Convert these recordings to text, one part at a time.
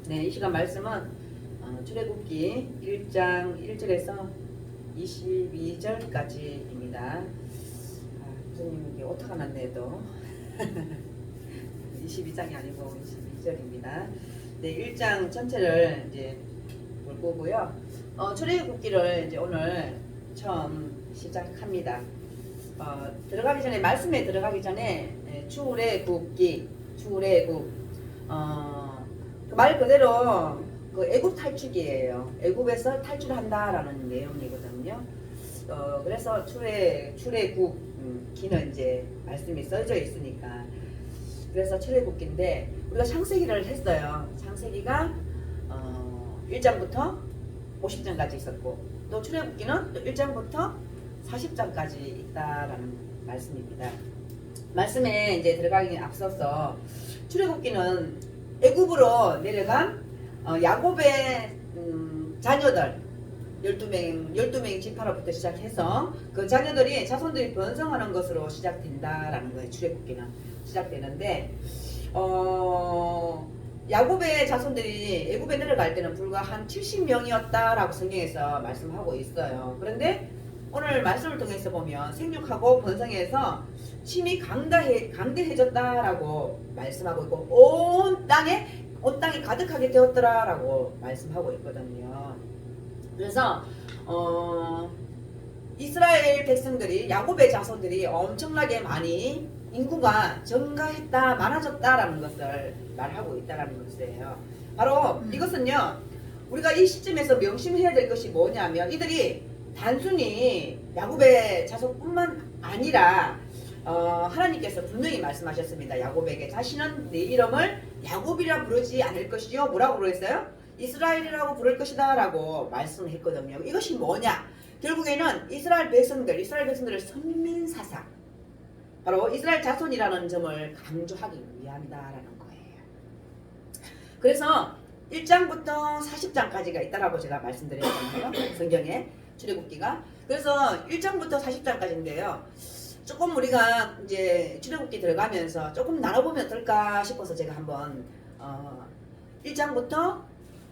네, 이 시간 말씀은 출애굽기 1장 1절에서 22절까지입니다. 선생님 이게 오타가 났네요 또. 22장이 아니고 22절입니다. 네, 1장 전체를 이제 볼 거고요. 출애굽기를 이제 오늘 처음 시작합니다. 들어가기 전에 말씀에 들어가기 전에 출애굽기 그 말 그대로 그 애굽 탈출기예요. 애굽에서 탈출한다라는 내용이거든요. 그래서 출애굽기는 이제 말씀이 써져 있으니까 그래서 출애굽기인데 우리가 창세기를 했어요. 창세기가 1장부터 50장까지 있었고 또 출애굽기는 또 1장부터 40장까지 있다라는 말씀입니다. 말씀에 이제 들어가기 앞서서 출애굽기는 애굽으로 내려간 야곱의 자녀들 12명 지파로부터 시작해서 그 자녀들이 자손들이 번성하는 것으로 시작된다라는 거예요. 출애굽기는 시작되는데 야곱의 자손들이 애굽에 내려갈 때는 불과 한 70명이었다라고 성경에서 말씀하고 있어요. 그런데 오늘 말씀을 통해서 보면 생육하고 번성해서 심히 강대해졌다라고 말씀하고 있고 온 땅이 가득하게 되었더라라고 말씀하고 있거든요. 그래서 이스라엘 백성들이 야곱의 자손들이 엄청나게 많이 인구가 증가했다 많아졌다라는 것을 말하고 있다라는 것이에요. 바로 이것은요 우리가 이 시점에서 명심해야 될 것이 뭐냐면 이들이 단순히 야곱의 자손뿐만 아니라 하나님께서 분명히 말씀하셨습니다. 야곱에게 다시는 네 이름을 야곱이라 부르지 않을 것이요 뭐라고 그랬어요? 이스라엘이라고 부를 것이다 라고 말씀했거든요. 이것이 뭐냐? 결국에는 이스라엘 백성들의 선민사상 바로 이스라엘 자손이라는 점을 강조하기 위함이다라는 거예요. 그래서 1장부터 40장까지가 있다라고 제가 말씀드렸잖아요. 성경에 출애굽기가. 그래서 1장부터 40장까지인데요. 조금 우리가 이제 출애굽기 들어가면서 조금 나눠보면 어떨까 싶어서 제가 한번 1장부터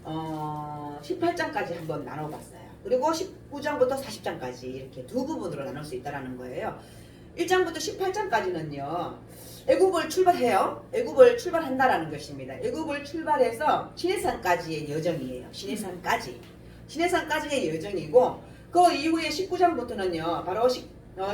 18장까지 한번 나눠봤어요. 그리고 19장부터 40장까지 이렇게 두 부분으로 나눌 수 있다라는 거예요. 1장부터 18장까지는요. 애굽을 출발해요. 애굽을 출발한다라는 것입니다. 애굽을 출발해서 시내산까지의 여정이에요. 시내산까지의 여정이고 그 이후에 19장부터는요. 바로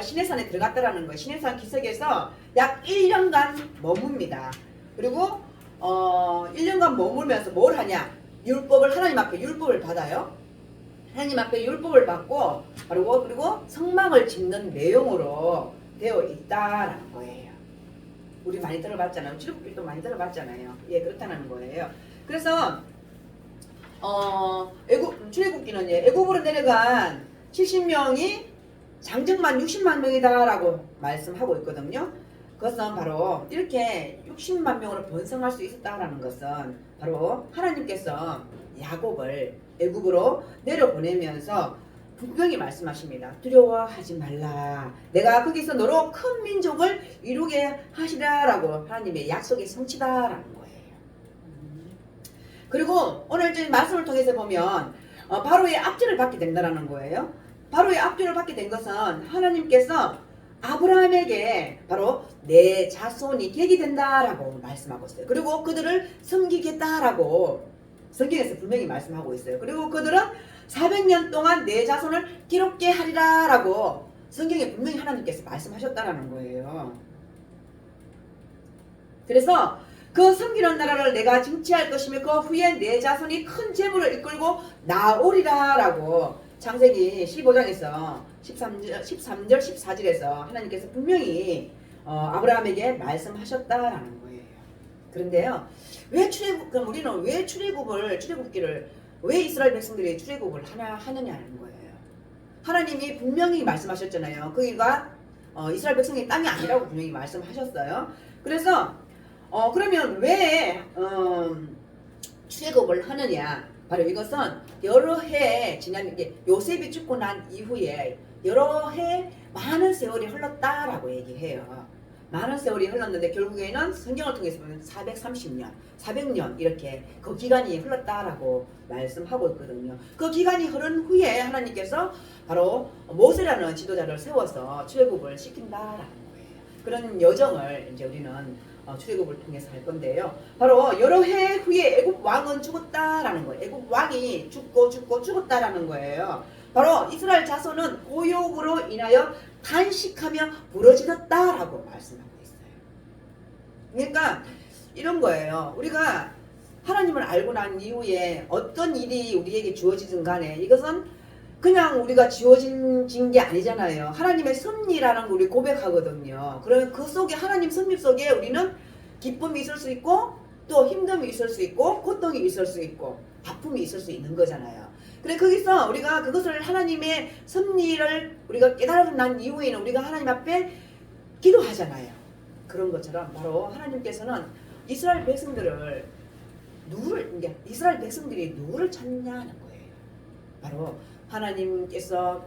시내산에 들어갔다라는 거예요. 시내산 기슭에서 약 1년간 머뭅니다. 그리고 1년간 머물면서 뭘 하냐? 하나님 앞에 율법을 받아요. 하나님 앞에 율법을 받고 그리고 성막을 짓는 내용으로 되어 있다라는 거예요. 우리 많이 들어봤잖아요. 출애굽기도 많이 들어봤잖아요. 예, 그렇다는 거예요. 그래서 출애굽기는 애굽으로 내려간 70명이 장정만 60만 명이다라고 말씀하고 있거든요. 그것은 바로 이렇게 60만 명으로 번성할 수 있었다라는 것은 바로 하나님께서 야곱을 애굽으로 내려보내면서 분명히 말씀하십니다. 두려워하지 말라. 내가 거기서 너로 큰 민족을 이루게 하시라라고 하나님의 약속의 성취다라는 거예요. 그리고 오늘 이 말씀을 통해서 보면 바로의 압제를 받게 된다라는 거예요. 바로의 압제를 받게 된 것은 하나님께서 아브라함에게 바로 내 자손이 되게 된다라고 말씀하고 있어요. 그리고 그들을 섬기겠다라고 성경에서 분명히 말씀하고 있어요. 그리고 그들은 400년 동안 내 자손을 기롭게 하리라라고 성경에 분명히 하나님께서 말씀하셨다라는 거예요. 그래서 그 섬기는 나라를 내가 징치할 것이며 그 후에 내 자손이 큰 재물을 이끌고 나오리라라고 창세기 15장에서 13절 14절에서 하나님께서 분명히 아브라함에게 말씀하셨다라는 거예요. 그런데요, 그럼 우리는 왜 출애굽기를 왜 이스라엘 백성들이 출애굽을 하느냐는 거예요. 하나님이 분명히 말씀하셨잖아요. 거기가 이스라엘 백성의 땅이 아니라고 분명히 말씀하셨어요. 그래서 그러면 왜 출애굽을 하느냐? 바로 이것은 여러 해 지난 요셉이 죽고 난 이후에 여러 해 많은 세월이 흘렀다라고 얘기해요. 많은 세월이 흘렀는데 결국에는 성경을 통해서 보면 430년, 400년 이렇게 그 기간이 흘렀다라고 말씀하고 있거든요. 그 기간이 흐른 후에 하나님께서 바로 모세라는 지도자를 세워서 출애굽을 시킨다라는 거예요. 그런 여정을 이제 우리는 출애굽을 통해서 할 건데요. 바로 여러 해 후에 애굽 왕은 죽었다라는 거예요. 애굽 왕이 죽었다라는 거예요. 바로 이스라엘 자손은 고욕으로 인하여 탄식하며 부러지었다라고 말씀하고 있어요. 그러니까 이런 거예요. 우리가 하나님을 알고 난 이후에 어떤 일이 우리에게 주어지든 간에 이것은 그냥 우리가 지어진 게 아니잖아요. 하나님의 섭리라는 걸 우리 고백하거든요. 그러면 그 속에 하나님 섭리 속에 우리는 기쁨이 있을 수 있고 또 힘듦이 있을 수 있고 고통이 있을 수 있고 아픔이 있을 수 있는 거잖아요. 그래 거기서 우리가 그것을 하나님의 섭리를 우리가 깨달아 난 이후에는 우리가 하나님 앞에 기도하잖아요. 그런 것처럼 바로 하나님께서는 이스라엘 백성들을 이스라엘 백성들이 누구를 찾느냐는 거예요. 바로 하나님께서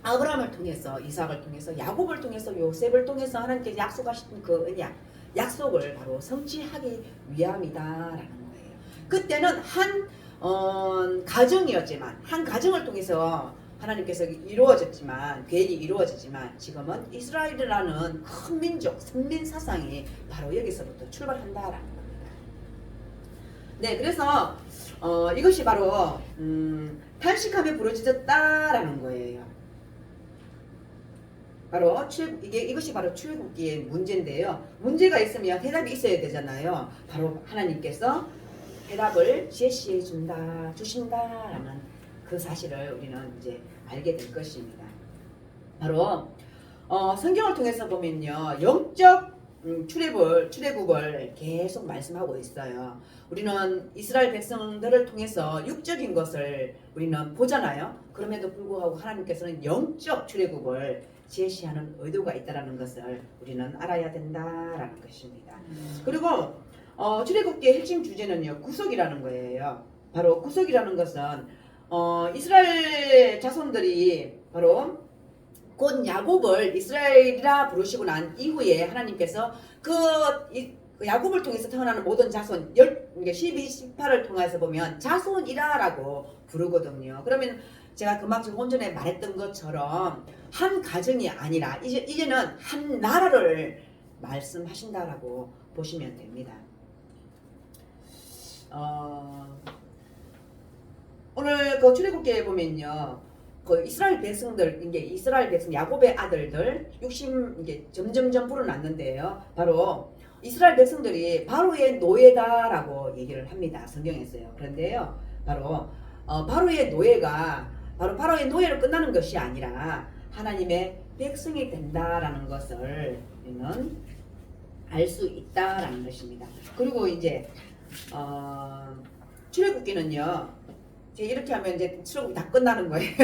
아브라함을 통해서 이삭을 통해서 야곱을 통해서 요셉을 통해서 하나님께서 약속하신 그 언약 약속을 바로 성취하기 위함이다라는 거예요. 그때는 한 가정이었지만 한 가정을 통해서 하나님께서 이루어졌지만 계획이 이루어졌지만 지금은 이스라엘이라는 큰 민족 선민 사상이 바로 여기서부터 출발한다라는 겁니다. 네, 그래서 이것이 바로 탄식하며 부르짖었다라는 거예요. 바로 이것이 바로 출애굽기의 문제인데요. 문제가 있으면 대답이 있어야 되잖아요. 바로 하나님께서 대답을 제시해 주신다라는 그 사실을 우리는 이제 알게 될 것입니다. 바로 성경을 통해서 보면요, 영적 출애굽을 계속 말씀하고 있어요. 우리는 이스라엘 백성들을 통해서 육적인 것을 우리는 보잖아요. 그럼에도 불구하고 하나님께서는 영적 출애굽을 제시하는 의도가 있다는 것을 우리는 알아야 된다라는 것입니다. 그리고 출애굽기의 핵심 주제는요, 구속이라는 거예요. 바로 구속이라는 것은 이스라엘 자손들이 바로 곧 야곱을 이스라엘이라 부르시고 난 이후에 하나님께서 그 야곱을 통해서 태어나는 모든 자손 12, 18을 통해서 보면 자손이라라고 부르거든요. 그러면 제가 금방 좀 전에 말했던 것처럼 한 가정이 아니라 이제는 한 나라를 말씀하신다라고 보시면 됩니다. 오늘 그 출애굽기에 보면요, 그 이스라엘 백성들 이스라엘 백성 야곱의 아들들 60 이게 점점점 불어났는데요. 바로 이스라엘 백성들이 바로의 노예다라고 얘기를 합니다. 성경에서요. 그런데요, 바로 바로의 노예가 바로 바로의 노예로 끝나는 것이 아니라 하나님의 백성이 된다라는 것을 우리는 알 수 있다라는 것입니다. 그리고 이제 출애굽기는요, 이렇게 하면 이제 출애굽이 다 끝나는 거예요.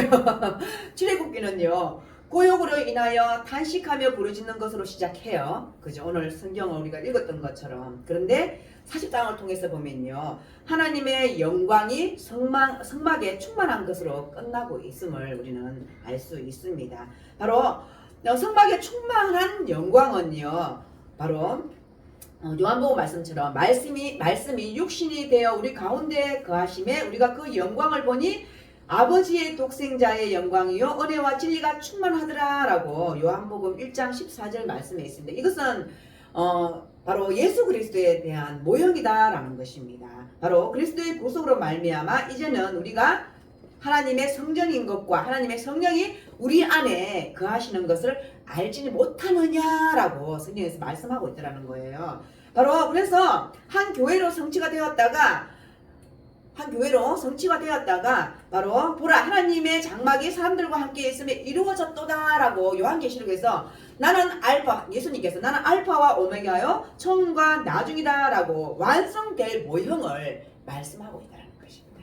출애굽기는요, 고욕으로 인하여 탄식하며 부르짖는 것으로 시작해요. 그죠? 오늘 성경을 우리가 읽었던 것처럼. 그런데 40장을 통해서 보면요, 하나님의 영광이 성막에 충만한 것으로 끝나고 있음을 우리는 알 수 있습니다. 바로 성막에 충만한 영광은요, 바로 요한복음 말씀처럼 말씀이 육신이 되어 우리 가운데 거하심에 우리가 그 영광을 보니 아버지의 독생자의 영광이요 은혜와 진리가 충만하더라라고 요한복음 1장 14절 말씀에 있습니다. 이것은 바로 예수 그리스도에 대한 모형이다라는 것입니다. 바로 그리스도의 구속으로 말미암아 이제는 우리가 하나님의 성전인 것과 하나님의 성령이 우리 안에 거하시는 것을 알지 못하느냐라고 성경에서 말씀하고 있더라는 거예요. 바로 그래서 한 교회로 성취가 되었다가 바로 보라 하나님의 장막이 사람들과 함께 있음에 이루어졌도다라고 요한계시록에서 나는 알파, 예수님께서 나는 알파와 오메가요 처음과 나중이다라고 완성될 모형을 말씀하고 있다는 것입니다.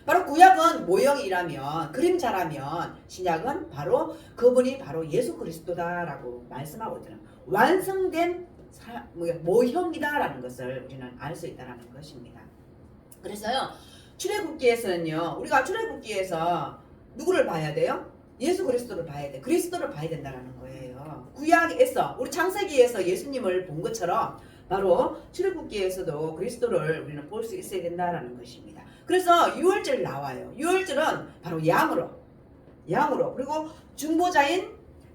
바로 구약은 모형이라면 그림자라면 신약은 바로 그분이 바로 예수 그리스도다라고 말씀하고 있다는 완성된 모형이다라는 것을 우리는 알 수 있다는 것입니다. 그래서요, 출애굽기에서는요, 우리가 출애굽기에서 누구를 봐야 돼요? 예수 그리스도를 봐야 돼. 그리스도를 봐야 된다는 거예요. 구약에서 우리 창세기에서 예수님을 본 것처럼 바로 출애굽기에서도 그리스도를 우리는 볼 수 있어야 된다라는 것입니다. 그래서 유월절 나와요. 유월절은 바로 양으로 그리고 중보자인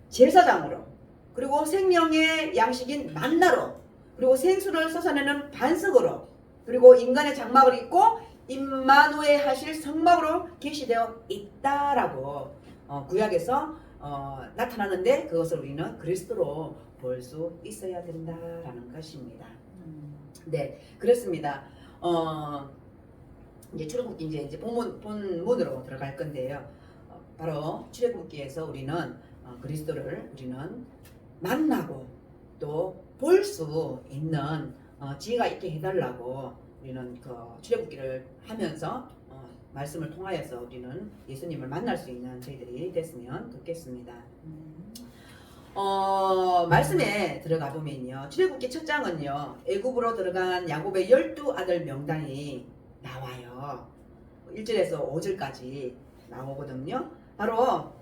제사장으로 그리고 생명의 양식인 만나로 그리고 생수를 쏟아내는 반석으로 그리고 인간의 장막을 입고 임마누엘 하실 성막으로 계시되어 있다라고 구약에서 나타나는데 그것을 우리는 그리스도로 볼 수 있어야 된다라는 것입니다. 네, 그렇습니다. 이제 출애굽기 이제 본문으로 들어갈 건데요. 바로 출애굽기에서 우리는 그리스도를 우리는 만나고 또 볼 수 있는 지혜가 있게 해달라고 우리는 그 출애굽기를 하면서 말씀을 통하여서 우리는 예수님을 만날 수 있는 저희들이 됐으면 좋겠습니다. 말씀에 들어가 보면요. 출애굽기 첫 장은요. 애굽으로 들어간 야곱의 12아들 명단이 나와요. 1절에서 5절까지 나오거든요. 바로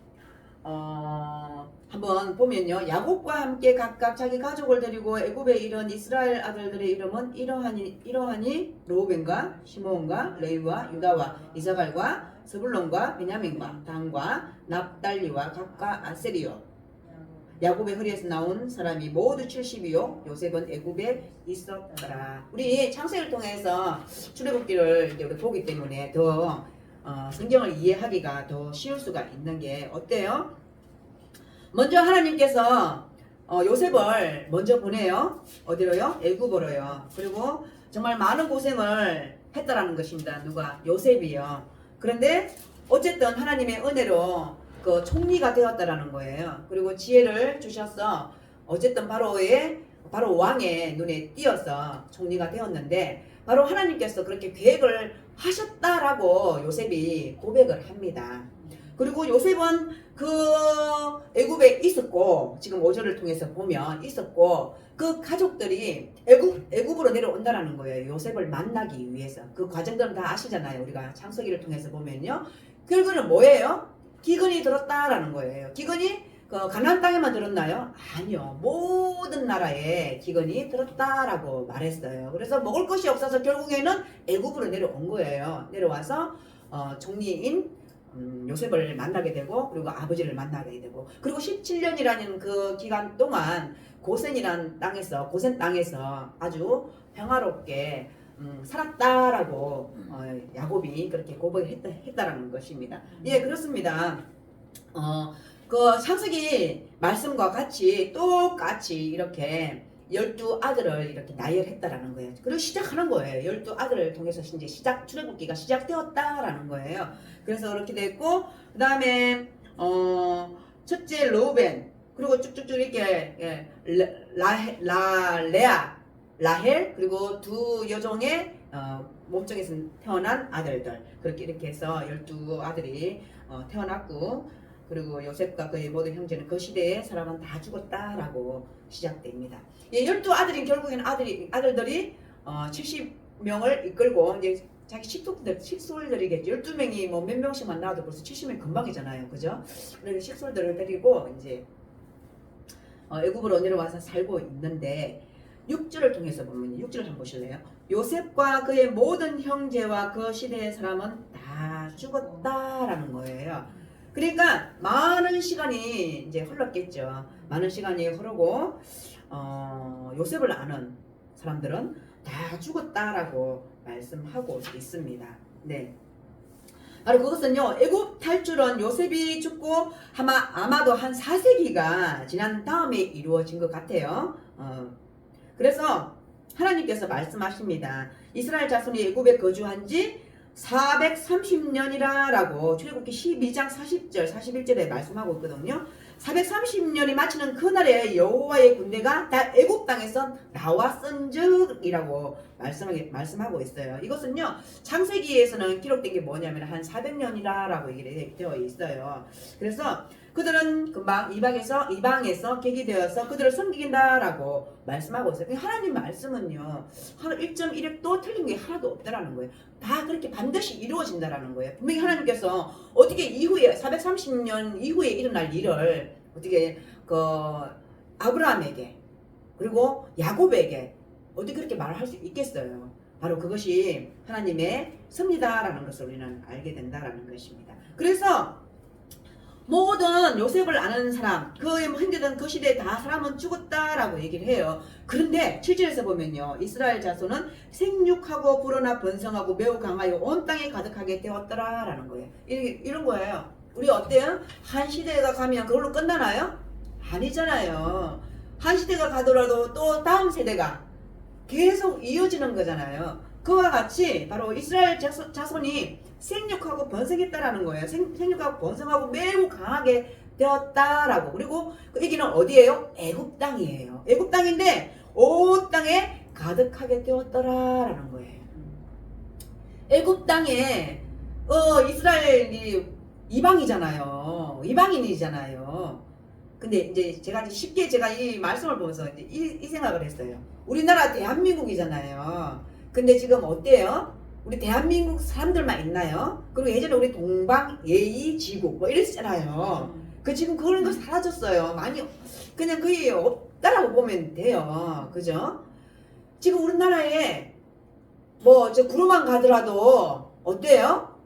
한번 보면요. 야곱과 함께 각각 자기 가족을 데리고 애굽에 이른 이스라엘 아들들의 이름은 이러하니 르우벤과 시므온과 레위와 유다와 이사갈과 스불론과 베냐민과 단과 납달리와 각과 아세리요. 야곱의 허리에서 나온 사람이 모두 70이요. 요셉은 애굽에 있었더라. 우리 창세기를 통해서 출애굽기를 이제 우리 보기 때문에 더 성경을 이해하기가 더 쉬울 수가 있는 게 어때요? 먼저 하나님께서 요셉을 먼저 보내요. 어디로요? 애굽으로요. 그리고 정말 많은 고생을 했다라는 것입니다. 누가? 요셉이요. 그런데 어쨌든 하나님의 은혜로 그 총리가 되었다라는 거예요. 그리고 지혜를 주셔서 어쨌든 바로 왕의 눈에 띄어서 총리가 되었는데 바로 하나님께서 그렇게 계획을 하셨다라고 요셉이 고백을 합니다. 그리고 요셉은 그 애굽에 있었고 지금 5절을 통해서 보면 있었고 그 가족들이 애굽으로 내려온다라는 거예요. 요셉을 만나기 위해서. 그 과정들은 다 아시잖아요. 우리가 창세기를 통해서 보면요. 결과는 뭐예요? 기근이 들었다라는 거예요. 기근이 그 가나안 땅에만 들었나요? 아니요. 모든 나라에 기근이 들었다라고 말했어요. 그래서 먹을 것이 없어서 결국에는 애굽으로 내려온 거예요. 내려와서 총리인 요셉을 만나게 되고 그리고 아버지를 만나게 되고 그리고 17년이라는 그 기간 동안 고센 땅에서 아주 평화롭게 살았다라고 야곱이 그렇게 고백했다라는 것입니다. 예, 그렇습니다. 그 창세기 말씀과 같이 똑같이 이렇게 12아들을 이렇게 나열했다라는 거예요. 그리고 시작하는 거예요. 12아들을 통해서 이제 출애굽기가 시작되었다라는 거예요. 그래서 그렇게 됐고 그 다음에 첫째 르우벤 그리고 쭉쭉쭉 이렇게 라헬 그리고 두 여종의 몸속에서 태어난 아들들 그렇게 이렇게 해서 12아들이 태어났고 그리고 요셉과 그의 모든 형제는 그 시대의 사람은 다 죽었다라고 시작됩니다. 예, 12아들인 결국에는 아들들이 70명을 이끌고 이제 자기 식솔들이겠죠. 12명이 뭐 몇 명씩만 나와도 벌써 70명 금방이잖아요. 그죠? 그래서 식솔들을 데리고 이제 애굽으로 내려와서 살고 있는데 6절을 통해서 보면 6절을 한번 보실래요? 요셉과 그의 모든 형제와 그 시대의 사람은 다 죽었다라는 거예요. 그러니까 많은 시간이 이제 흘렀겠죠. 많은 시간이 흐르고 요셉을 아는 사람들은 다 죽었다라고 말씀하고 있습니다. 네. 바로 그것은요. 애굽 탈출은 요셉이 죽고 아마도 한 4세기가 지난 다음에 이루어진 것 같아요. 그래서 하나님께서 말씀하십니다. 이스라엘 자손이 애굽에 거주한 지 430년이라고 출애굽기 12장 40절 41절에 말씀하고 있거든요. 430년이 마치는 그날에 여호와의 군대가 다 애굽 땅에서 나왔은즉이라고 말씀하고 있어요. 이것은요 창세기에서는 기록된 게 뭐냐면 한 400년이라고 얘기를 되어 있어요. 그래서 그들은 금방 이방에서 계기되어서 그들을 섬기긴다라고 말씀하고 있어요. 하나님 말씀은요 1.1획도 틀린 게 하나도 없다라는 거예요. 다 그렇게 반드시 이루어진다라는 거예요. 분명히 하나님께서 어떻게 이후에 430년 이후에 일어날 일을 어떻게 아브라함에게 그리고 야곱에게 어떻게 그렇게 말할 수 있겠어요? 바로 그것이 하나님의 섭리다라는 것을 우리는 알게 된다라는 것입니다. 그래서 모든 요셉을 아는 사람, 그의 힘들던 그 시대에 다 사람은 죽었다라고 얘기를 해요. 그런데 7절에서 보면요, 이스라엘 자손은 생육하고 불어나 번성하고 매우 강하여 온 땅에 가득하게 되었더라라는 거예요. 이런 거예요. 우리 어때요? 한 시대가 가면 그걸로 끝나나요? 아니잖아요. 한 시대가 가더라도 또 다음 세대가 계속 이어지는 거잖아요. 그와 같이 바로 이스라엘 자손이 생육하고 번성했다라는 거예요. 생육하고 번성하고 매우 강하게 되었다라고. 그리고 그 얘기는 어디예요? 애굽 땅이에요. 애굽 땅인데 온 땅에 가득하게 되었더라라는 거예요. 애굽 땅에 이스라엘이 이방이잖아요. 이방인이잖아요. 근데 이제 제가 쉽게 이 말씀을 보면서 이제 이 생각을 했어요. 우리나라 대한민국이잖아요. 근데 지금 어때요? 우리 대한민국 사람들만 있나요? 그리고 예전에 우리 동방 예의 지국 뭐 이랬잖아요. 그 지금 그런 거 사라졌어요. 많이 그냥 거의 없다라고 보면 돼요. 그죠? 지금 우리나라에 뭐 저 구로만 가더라도 어때요?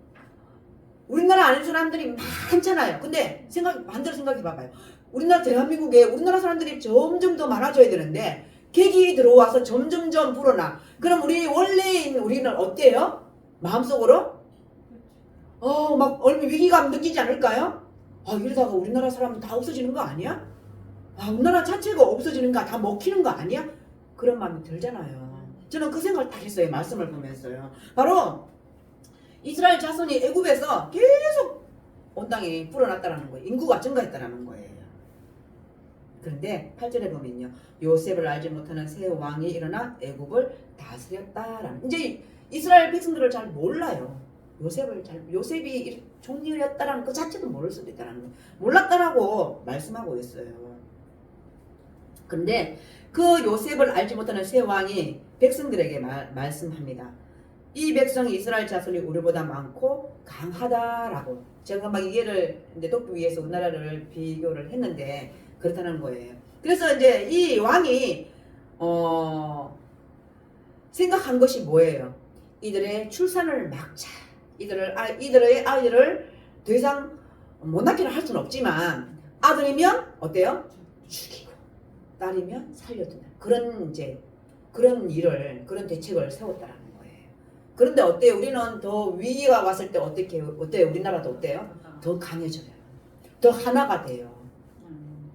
우리나라 아는 사람들이 많잖아요. 근데 반대로 생각해 봐봐요. 우리나라 대한민국에 우리나라 사람들이 점점 더 많아져야 되는데 객이 들어와서 점점점 불어나. 그럼 우리 원래인 우리는 어때요? 마음속으로? 막 얼마 위기감 느끼지 않을까요? 이러다가 우리나라 사람은 다 없어지는 거 아니야? 우리나라 자체가 없어지는 거, 다 먹히는 거 아니야? 그런 마음이 들잖아요. 저는 그 생각을 딱 했어요. 말씀을 보면서요. 바로 이스라엘 자손이 애굽에서 계속 온 땅에 불어났다라는 거예요. 인구가 증가했다라는 거예요. 그런데 8절에 보면요, 요셉을 알지 못하는 새 왕이 일어나 애굽을 다스렸다라는. 이제 이스라엘 백성들을 잘 몰라요. 요셉이 종류였다라는 그 자체도 모를 수도 있다는 거예요. 몰랐다라고 말씀하고 있어요. 그런데 그 요셉을 알지 못하는 새 왕이 백성들에게 말씀합니다. 이 백성이 이스라엘 자손이 우리보다 많고 강하다라고. 제가 막 이해를 이제 돕기 위해서 우리나라를 비교를 했는데 그렇다는 거예요. 그래서 이제 이 왕이 생각한 것이 뭐예요? 이들의 출산을 막자. 이들의 아이들을 더 이상 못 낳기는 할 수는 없지만 아들이면 어때요? 죽이고 딸이면 살려둔다. 그런 대책을 세웠다라는 거예요. 그런데 어때요? 우리는 더 위기가 왔을 때 어때요? 우리나라도 어때요? 더 강해져요. 더 하나가 돼요.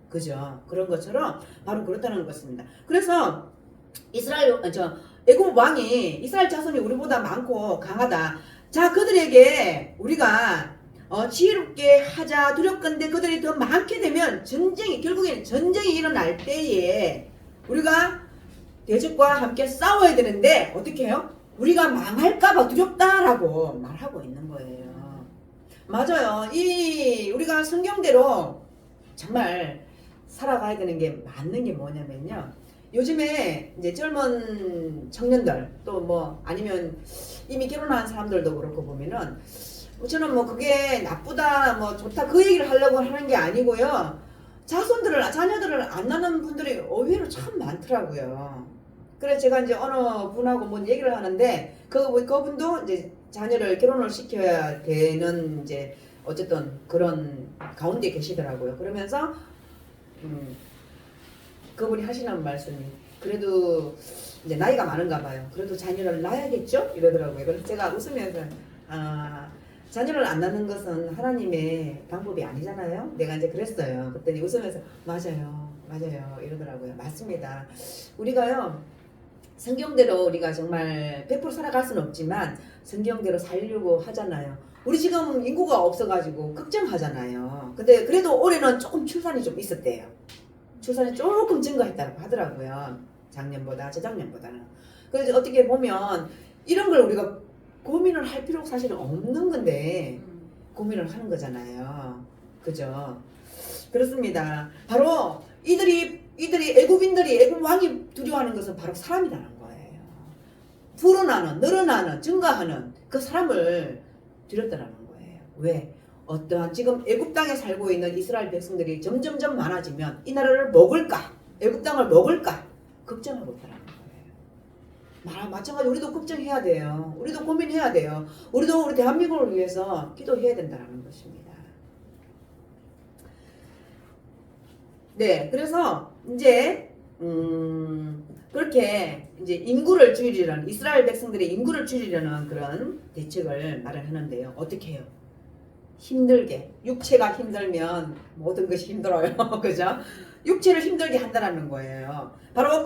그죠? 그런 것처럼 바로 그렇다는 것입니다. 그래서 애굽 왕이 이스라엘 자손이 우리보다 많고 강하다. 자, 그들에게 우리가 지혜롭게 하자 두렵건대 그들이 더 많게 되면 결국에는 전쟁이 일어날 때에 우리가 대적과 함께 싸워야 되는데 어떻게 해요? 우리가 망할까봐 두렵다라고 말하고 있는 거예요. 맞아요. 우리가 성경대로 정말 살아가야 되는 게 맞는 게 뭐냐면요. 요즘에 이제 젊은 청년들 또 뭐 아니면 이미 결혼한 사람들도 그렇고 보면은 저는 뭐 그게 나쁘다 뭐 좋다 그 얘기를 하려고 하는 게 아니고요. 자녀들을 안 낳는 분들이 의외로 참 많더라고요. 그래서 제가 이제 어느 분하고 뭔 얘기를 하는데 그분도 이제 자녀를 결혼을 시켜야 되는 이제 어쨌든 그런 가운데 계시더라고요. 그러면서 그분이 하시는 말씀이 그래도 이제 나이가 많은가 봐요. 그래도 자녀를 낳아야겠죠? 이러더라고요. 그래서 제가 웃으면서 자녀를 안 낳는 것은 하나님의 방법이 아니잖아요. 내가 이제 그랬어요. 그랬더니 웃으면서 맞아요 이러더라고요. 맞습니다. 우리가요 성경대로 우리가 정말 100% 살아갈 수는 없지만 성경대로 살려고 하잖아요. 우리 지금 인구가 없어가지고 걱정하잖아요. 근데 그래도 올해는 조금 출산이 좀 있었대요. 출산이 조금 증가했다고 하더라고요. 작년보다 재작년보다는. 그래서 어떻게 보면 이런 걸 우리가 고민을 할 필요가 사실은 없는 건데 고민을 하는 거잖아요. 그죠? 그렇습니다. 바로 애굽 왕이 두려워하는 것은 바로 사람이라는 거예요. 불어나는, 늘어나는, 증가하는 그 사람을 두렵다라는 거예요. 왜? 어떠한 지금 애굽 땅에 살고 있는 이스라엘 백성들이 점점점 많아지면 이 나라를 먹을까? 애굽 땅을 먹을까 걱정하고 있다는 거예요. 마찬가지로 우리도 걱정해야 돼요. 우리도 고민해야 돼요. 우리도 우리 대한민국을 위해서 기도해야 된다는 것입니다. 네, 그래서 이제 그렇게 이제 인구를 줄이려는 이스라엘 백성들의 인구를 줄이려는 그런 대책을 마련하는데요. 어떻게 해요? 힘들게 육체가 힘들면 모든 것이 힘들어요. 그죠? 육체를 힘들게 한다는 거예요. 바로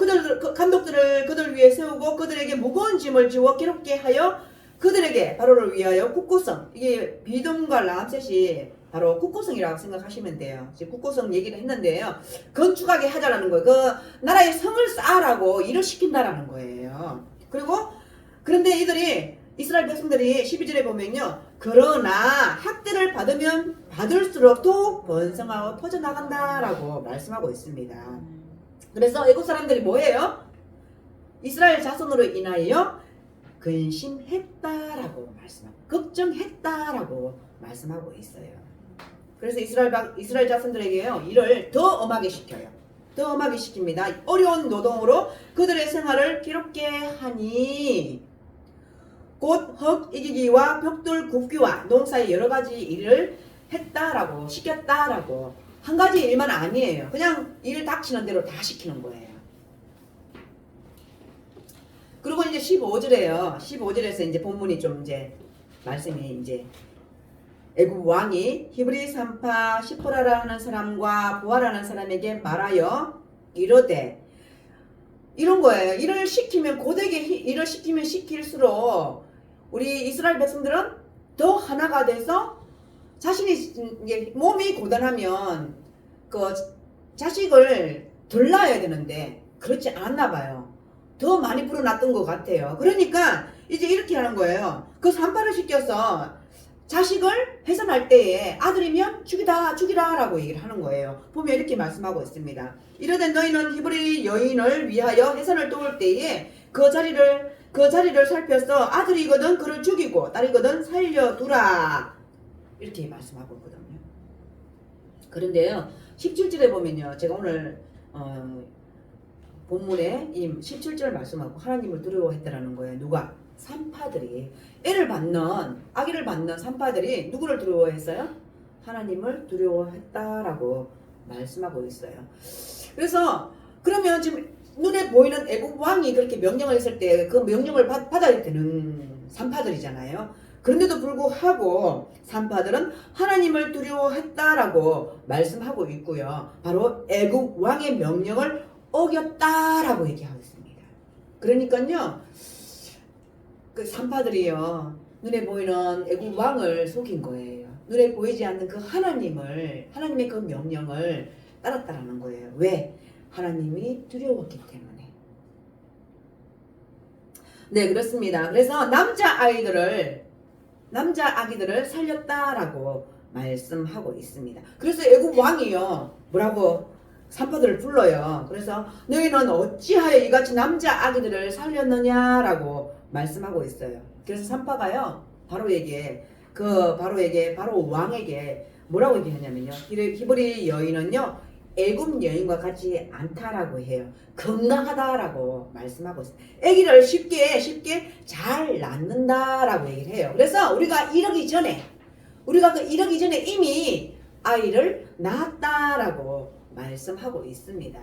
감독들을 그들 위해 세우고 그들에게 무거운 짐을 지워 괴롭게 하여 그들에게 바로를 위하여 국고성, 이게 비돔과 람셋이 바로 국고성이라고 생각하시면 돼요. 지금 국고성 얘기를 했는데요. 건축하게 하자라는 거예요. 그 나라의 성을 쌓으라고 일을 시킨다라는 거예요. 그런데 이들이 이스라엘 백성들이 12절에 보면요. 그러나 학대를 받으면 받을수록 더 번성하고 퍼져나간다라고 말씀하고 있습니다. 그래서 애국 사람들이 뭐예요? 이스라엘 자손으로 인하여 근심했다라고 말씀하고 걱정했다라고 말씀하고 있어요. 그래서 이스라엘 자손들에게요 일을 더 엄하게 시켜요. 더 엄하게 시킵니다. 어려운 노동으로 그들의 생활을 괴롭게 하니 곧 흙 이기기와 벽돌 굽기와 농사의 여러 가지 일을 했다라고 시켰다라고 한 가지 일만 아니에요. 그냥 일 닥치는 대로 다 시키는 거예요. 그리고 이제 15절에요. 15절에서 이제 본문이 좀 이제 말씀이 이제 애굽 왕이 히브리 산파 시포라라는 사람과 부하라는 사람에게 말하여 이르되 이런 거예요. 일을 시키면 고되게 일을 시키면 시킬수록 우리 이스라엘 백성들은 더 하나가 돼서 자신이 몸이 고단하면 그 자식을 덜 낳아야 되는데 그렇지 않았나 봐요. 더 많이 불어났던 것 같아요. 그러니까 이제 이렇게 하는 거예요. 그 산파를 시켜서 자식을 해산할 때에 아들이면 죽이라 라고 얘기를 하는 거예요. 보면 이렇게 말씀하고 있습니다. 이르되 너희는 히브리 여인을 위하여 해산을 도울 때에 그 자리를 살펴서 아들이거든 그를 죽이고 딸이거든 살려두라 이렇게 말씀하고 있거든요. 그런데요 17절에 보면요 제가 오늘 본문에 이 17절 말씀하고 하나님을 두려워했다라는 거예요. 누가? 산파들이 아기를 받는 산파들이 누구를 두려워했어요? 하나님을 두려워했다라고 말씀하고 있어요. 그래서 그러면 지금 눈에 보이는 애굽 왕이 그렇게 명령을 했을 때 그 명령을 받아야 되는 산파들이잖아요. 그런데도 불구하고 산파들은 하나님을 두려워했다라고 말씀하고 있고요. 바로 애굽 왕의 명령을 어겼다라고 얘기하고 있습니다. 그러니까요. 그 산파들이요. 눈에 보이는 애굽 왕을 속인 거예요. 눈에 보이지 않는 그 하나님의 그 명령을 따랐다라는 거예요. 왜? 하나님이 두려웠기 때문에. 네, 그렇습니다. 그래서 남자 아기들을 살렸다라고 말씀하고 있습니다. 그래서 애굽 왕이요. 뭐라고? 산파들을 불러요. 그래서 너희는 어찌하여 이같이 남자 아기들을 살렸느냐라고 말씀하고 있어요. 그래서 산파가요. 바로 왕에게 뭐라고 얘기하냐면요. 히브리 여인은요. 애굽 여인과 같지 않다라고 해요. 건강하다라고 말씀하고 있어요. 아기를 쉽게 잘 낳는다라고 얘기를 해요. 그래서 우리가 이러기 전에 이미 아이를 낳았다라고 말씀하고 있습니다.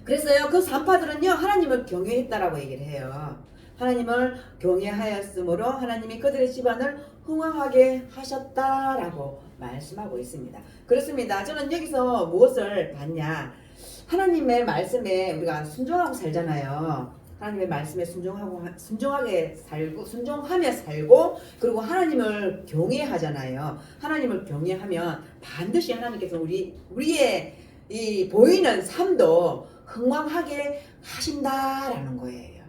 그래서요 그 산파들은요 하나님을 경외했다라고 얘기를 해요. 하나님을 경외하였으므로 하나님이 그들의 집안을 흥왕하게 하셨다라고 말씀하고 있습니다. 그렇습니다. 저는 여기서 무엇을 봤냐? 하나님의 말씀에 우리가 순종하고 살잖아요. 하나님의 말씀에 순종하며 살고 그리고 하나님을 경외하잖아요. 하나님을 경외하면 반드시 하나님께서 우리의 이 보이는 삶도 흥왕하게 하신다라는 거예요.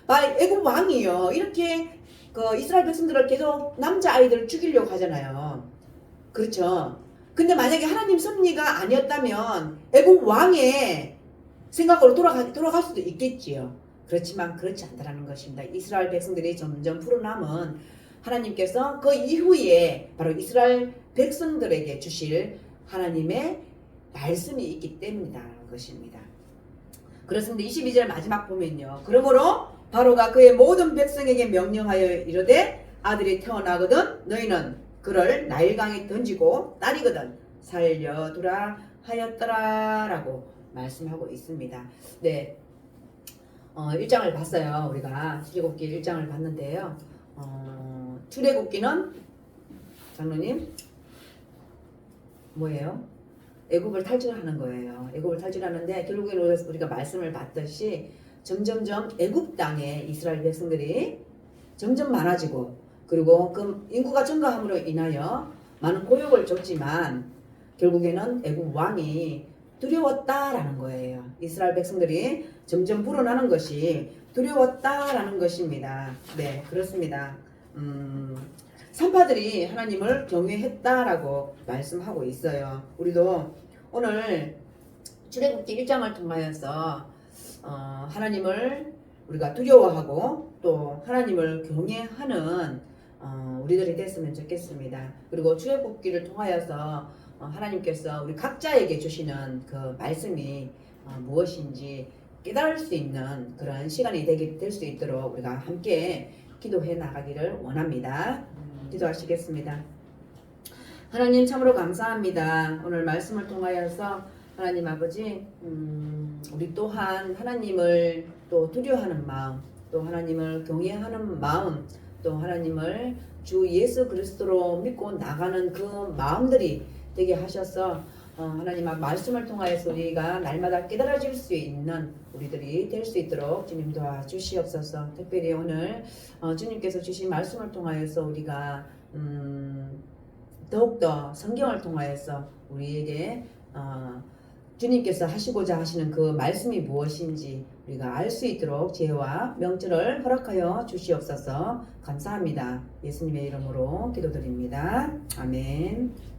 애굽 왕이요 이렇게 그 이스라엘 백성들을 계속 남자 아이들을 죽이려고 하잖아요. 그렇죠. 근데 만약에 하나님 섭리가 아니었다면 애굽 왕의 생각으로 돌아갈 수도 있겠지요. 그렇지만 그렇지 않다라는 것입니다. 이스라엘 백성들이 점점 불어남은 하나님께서 그 이후에 바로 이스라엘 백성들에게 주실 하나님의 말씀이 있기 때문이다. 것입니다. 그렇습니다. 22절 마지막 보면요. 그러므로 바로가 그의 모든 백성에게 명령하여 이르되 아들이 태어나거든 너희는 그를 나일강에 던지고 딸이거든 살려두라 하였더라 라고 말씀하고 있습니다. 네, 1장을 봤어요. 우리가 출애굽기 1장을 봤는데요. 출애굽기는 장로님 뭐예요? 애굽을 탈출하는 거예요. 애굽을 탈출하는데 결국에는 우리가 말씀을 봤듯이 점점점 애굽 땅에 이스라엘 백성들이 점점 많아지고 그리고 그 인구가 증가함으로 인하여 많은 고역을 줬지만 결국에는 애굽 왕이 두려웠다라는 거예요. 이스라엘 백성들이 점점 불어나는 것이 두려웠다라는 것입니다. 네, 그렇습니다. 산파들이 하나님을 경외했다라고 말씀하고 있어요. 우리도 오늘 출애굽기 1장을 통하여서 하나님을 우리가 두려워하고 또 하나님을 경외하는 우리들이 됐으면 좋겠습니다. 그리고 출애굽기를 통하여서 하나님께서 우리 각자에게 주시는 그 말씀이 무엇인지 깨달을 수 있는 그런 시간이 될 수 있도록 우리가 함께 기도해 나가기를 원합니다. 기도하시겠습니다. 하나님 참으로 감사합니다. 오늘 말씀을 통하여서 하나님 아버지 우리 또한 하나님을 또 두려워하는 마음 또 하나님을 경외하는 마음 또 하나님을 주 예수 그리스도로 믿고 나가는 그 마음들이 되게 하셔서 하나님 말씀을 통하여서 우리가 날마다 깨달아질 수 있는 우리들이 될 수 있도록 주님 도와주시옵소서. 특별히 오늘 주님께서 주신 말씀을 통하여서 우리가 더욱더 성경을 통하여서 우리에게 주님께서 하시고자 하시는 그 말씀이 무엇인지 우리가 알 수 있도록 지혜와 명철을 허락하여 주시옵소서. 감사합니다. 예수님의 이름으로 기도드립니다. 아멘.